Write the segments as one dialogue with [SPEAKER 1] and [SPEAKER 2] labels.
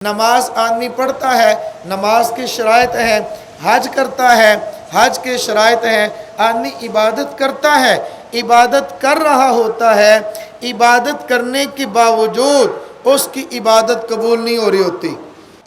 [SPEAKER 1] नमाज आदमी पढ़ता है, नमाज के शराइत हैं, हज करता है, हज के शराइत हैं, आदमी इबादत करता है, इबादत कर रहा होता है, इबादत करने के बावजूद उसकी इबादत कबूल नहीं हो रही होती।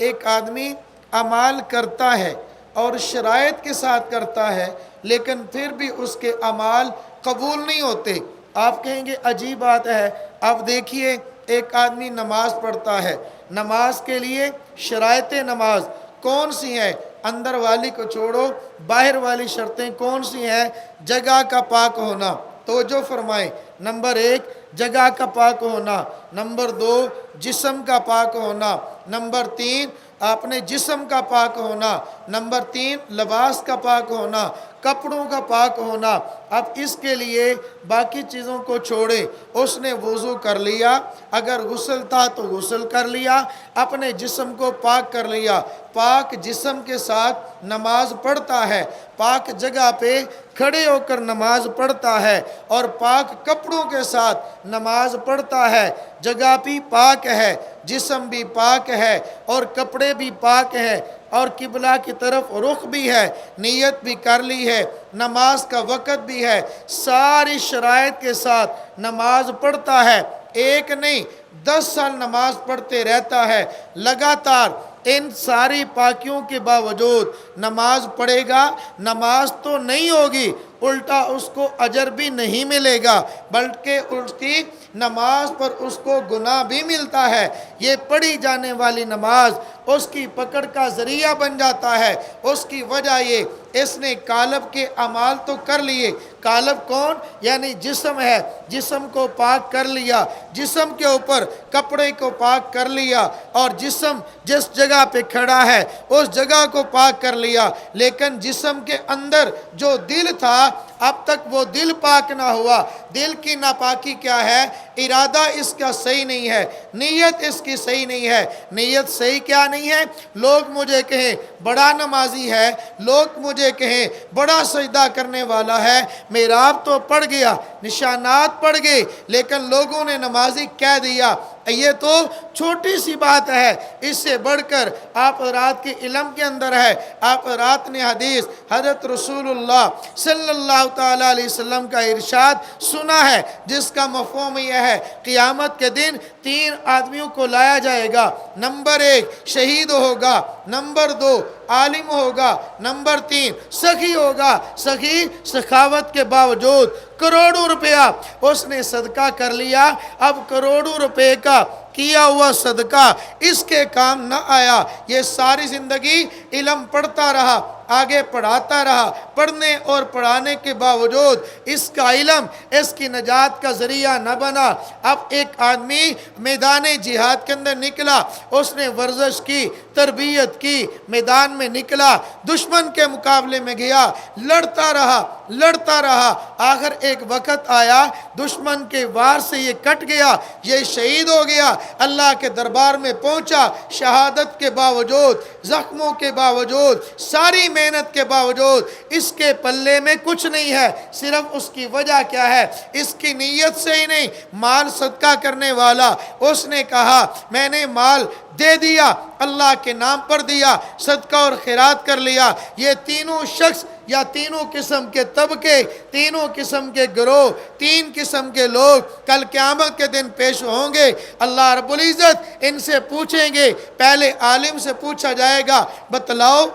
[SPEAKER 1] एक आदमी अमाल करता है और शराइत के साथ करता है, लेकिन फिर भी उसके अमाल कबूल नहीं होते। आप कहेंगे अजीब बात है। अब देखिए, एक आदमी नमाज पढ़ता है, नमाज के लिए शराइत नमाज कौन सी हैं? अंदर वाली को छोड़ो, बाहर वाली शर्तें कौन सी हैं? जगह का पाक होना, तो जो फरमाए। नंबर 1 जगह का पाक होना, नंबर 2 जिस्म का पाक होना, नंबर 3 आपने जिस्म का पाक होना, नंबर 3 लिबास का पाक होना, कपड़ों का पाक होना। अब इसके लिए बाकी चीज़ों को छोड़े, उसने वज़ू कर लिया, अगर गुस्ल था तो गुस्ल कर लिया, अपने जिस्म को पाक कर लिया, पाक जिस्म के साथ नमाज पढ़ता है, पाक जगह पे खड़े होकर नमाज पढ़ता है और पाक कपड़ों के साथ नमाज पढ़ता है। जगह भी पाक है, जिस्म भी पाक है और कपड़े भी पाक हैं और किबला की तरफ रुख भी है, नीयत भी कर ली है, नमाज का वक़्त भी है, सारी शराइत के साथ नमाज पढ़ता है। एक नहीं 10 साल नमाज पढ़ते रहता है लगातार। इन सारी पाकियों के बावजूद नमाज पढ़ेगा, नमाज तो नहीं होगी, उल्टा उसको अजर भी नहीं मिलेगा, बल्कि उसकी नमाज पर उसको गुनाह भी मिलता है। ये पढ़ी जाने वाली नमाज उसकी पकड़ का ज़रिया बन जाता है। उसकी वजह ये, इसने कालब के अमाल तो कर लिए। कालब कौन? यानी जिस्म है, जिस्म को पाक कर लिया, जिस्म के ऊपर कपड़े को पाक कर लिया और जिस्म जिस जगह पे खड़ा है उस जगह को पाक कर लिया। लेकिन जिस्म के अंदर जो दिल था, अब तक वो दिल पाक ना हुआ। दिल की नापाकी क्या है? इरादा इसका सही नहीं है, नीयत इसकी सही नहीं है। नीयत सही क्या नहीं है? लोग मुझे कहें बड़ा नमाजी है, लोग मुझे कहें बड़ा सजदा करने वाला है, मेराब तो पड़ गया, निशानात पड़ गए, लेकिन लोगों ने नमाजी कह दिया। ये तो छोटी सी बात है, इससे बढ़कर आप रात के इल्म के अंदर है। आप रात ने हदीस हज़रत रसूलुल्लाह सल्लल्लाहु ताला अलैहि वसल्लम का इरशाद सुना है, जिसका मफ़हूम यह है, क़ियामत के दिन 3 आदमियों को लाया जाएगा। नंबर 1 शहीद होगा, नंबर 2 आलिम होगा, नंबर 3 सखी होगा। सखी सखावत के बावजूद करोड़ों रुपया उसने सदका कर लिया, अब करोड़ों रुपए का किया हुआ सदका इसके काम न आया। ये सारी ज़िंदगी इल्म पढ़ता रहा, आगे पढ़ाता रहा, पढ़ने और पढ़ाने के बावजूद इसका इल्म इसकी नजात का ज़रिया न बना। अब एक आदमी मैदान जिहाद के अंदर निकला, उसने वर्जिश की, तरबियत की, मैदान में निकला, दुश्मन के मुकाबले में गया, लड़ता रहा, आखिर एक वक़्त आया दुश्मन के वार से ये कट गया, ये शहीद हो गया। अल्लाह के दरबार में पहुंचा, शहादत के बावजूद, ज़ख्मों के बावजूद, सारी मेहनत के बावजूद इसके पल्ले में कुछ नहीं है। सिर्फ उसकी वजह क्या है? इसकी नीयत से ही नहीं। माल सदका करने वाला, उसने कहा मैंने माल दे दिया, अल्लाह के नाम पर दिया, सदका और खैरात कर लिया। ये तीनों शख्स या तीनों किस्म के तबके, तीनों किस्म के गिरोह, 3 किस्म के लोग कल क़यामत के दिन पेश होंगे। अल्लाह रब्बुल इज़्ज़त इनसे पूछेंगे। पहले आलिम से पूछा जाएगा, बतलाओ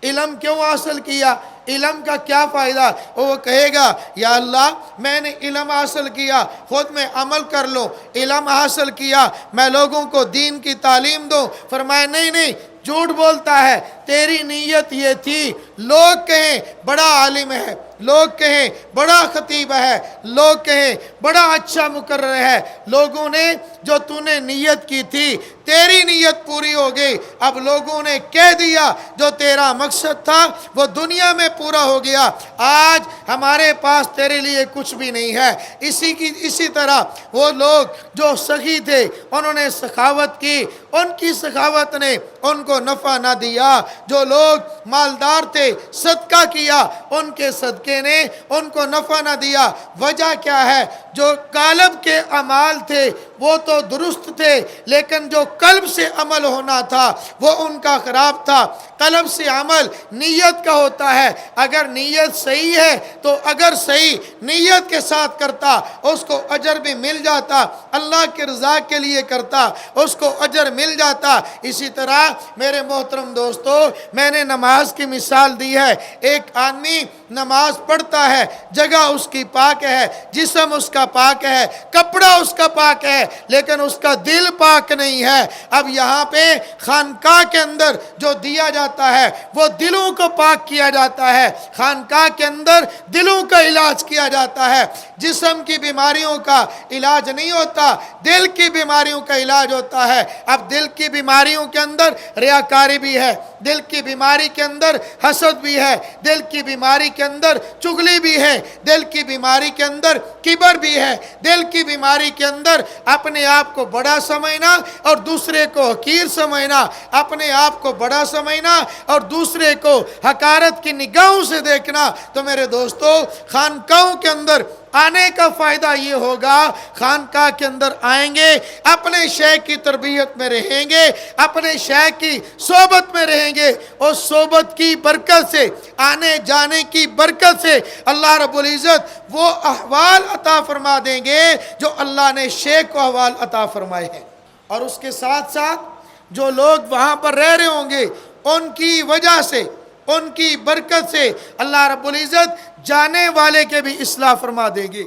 [SPEAKER 1] इल्म क्यों हासिल किया, इल्म का क्या फ़ायदा? वो कहेगा या अल्लाह मैंने इल्म हासिल किया, ख़ुद में अमल कर लो। इल्म हासिल किया, मैं लोगों को दीन की तालीम दूँ। फरमाया नहीं, झूठ बोलता है, तेरी नीयत ये थी, लोग कहें बड़ा आलिम है, लोग कहें बड़ा खतीब है, लोग कहें बड़ा अच्छा मुकर्रर है। लोगों ने जो तूने नीयत की थी, तेरी नीयत पूरी हो गई। अब लोगों ने कह दिया जो तेरा मकसद था वो दुनिया में पूरा हो गया। आज हमारे पास तेरे लिए कुछ भी नहीं है। इसी तरह वो लोग जो सखी थे, उन्होंने सखावत की, उनकी सखावत ने उनको उनको नफ़ा ना दिया। जो लोग मालदार थे, सदका किया, उनके सदके ने उनको नफ़ा ना दिया। वजह क्या है? जो कालब के अमाल थे वो तो दुरुस्त थे, लेकिन जो कल्ब से अमल होना था वो उनका ख़राब था। कल्ब से अमल नीयत का होता है। अगर नीयत सही है तो अगर सही नीयत के साथ करता उसको अजर भी मिल जाता, अल्लाह की रज़ा के लिए करता उसको अजर मिल जाता। इसी तरह मेरे मोहतरम दोस्तों, मैंने नमाज की मिसाल दी है। एक आदमी नमाज पढ़ता है, जगह उसकी पाक है, जिस्म उसका पाक है, कपड़ा उसका पाक है, लेकिन उसका दिल पाक नहीं है। अब यहाँ पे खानकाह के अंदर जो दिया जाता है वो दिलों को पाक किया जाता है। खानकाह के अंदर दिलों का इलाज किया जाता है। जिस्म की बीमारियों का इलाज नहीं होता, दिल की बीमारियों का इलाज होता है। अब दिल की बीमारियों के अंदर रियाकारी भी है, दिल की बीमारी के अंदर हसद भी है, दिल की बीमारी के अंदर चुगली भी है, दिल की बीमारी के अंदर किबर भी है, दिल की बीमारी के अंदर अपने आप को बड़ा समझना और दूसरे को हकीर समझना, अपने आप को बड़ा समझना और दूसरे को हकारत की निगाहों से देखना। तो मेरे दोस्तों, खानकाहों के अंदर आने का फ़ायदा ये होगा, खानकाह के अंदर आएंगे, अपने शेख की तरबियत में रहेंगे, अपने शेख की सोबत में रहेंगे, उस सोबत की बरकत से, आने जाने की बरकत से अल्लाह रब्बुल इज़्ज़त वो अहवाल अता फरमा देंगे जो अल्लाह ने शेख को अहवाल अता फरमाए हैं। और उसके साथ साथ जो लोग वहाँ पर रह रहे होंगे उनकी वजह से, उनकी बरकत से अल्लाह रब्बुल इज़्ज़त जाने वाले के भी इस्लाह फरमा देंगे।